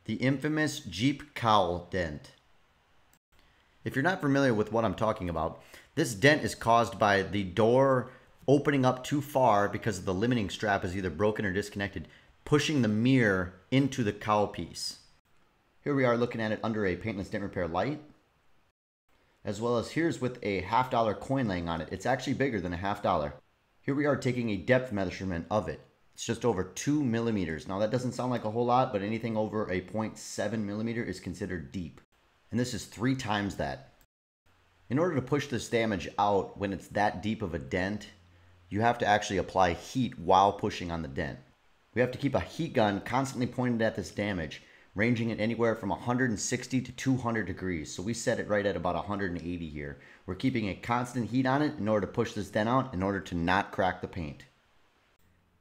the infamous Jeep cowl dent. If you're not familiar with what I'm talking about, this dent is caused by the door opening up too far because the limiting strap is either broken or disconnected, pushing the mirror into the cowl piece. Here we are looking at it under a paintless dent repair light, as well as here's with a $50 coin laying on it. It's actually bigger than a $50. Here we are taking a depth measurement of it. It's just over 2 millimeters. Now that doesn't sound like a whole lot, but anything over a 0.7 millimeter is considered deep. And this is 3 times that. In order to push this damage out when it's that deep of a dent, you have to actually apply heat while pushing on the dent. We have to keep a heat gun constantly pointed at this damage, ranging it anywhere from 160 to 200 degrees. So we set it right at about 180 here. We're keeping a constant heat on it in order to push this dent out in order to not crack the paint.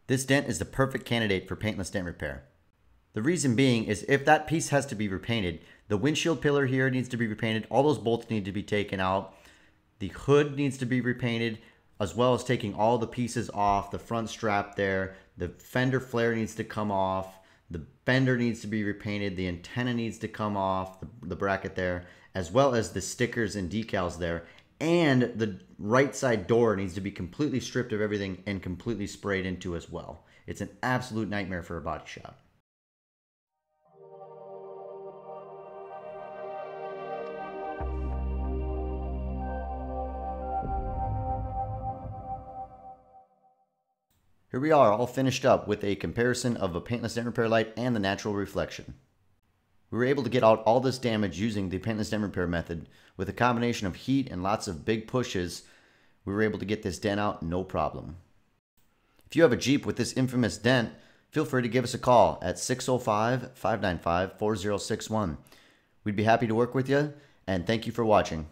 This dent is the perfect candidate for paintless dent repair. The reason being is if that piece has to be repainted, the windshield pillar here needs to be repainted, all those bolts need to be taken out, the hood needs to be repainted, as well as taking all the pieces off, the front strap there, the fender flare needs to come off, the fender needs to be repainted, the antenna needs to come off, the bracket there, as well as the stickers and decals there. And the right side door needs to be completely stripped of everything and completely sprayed into as well. It's an absolute nightmare for a body shop. Here we are all finished up with a comparison of a paintless dent repair light and the natural reflection. We were able to get out all this damage using the paintless dent repair method. With a combination of heat and lots of big pushes, we were able to get this dent out no problem. If you have a Jeep with this infamous dent, feel free to give us a call at 605-595-4061. We'd be happy to work with you, and thank you for watching.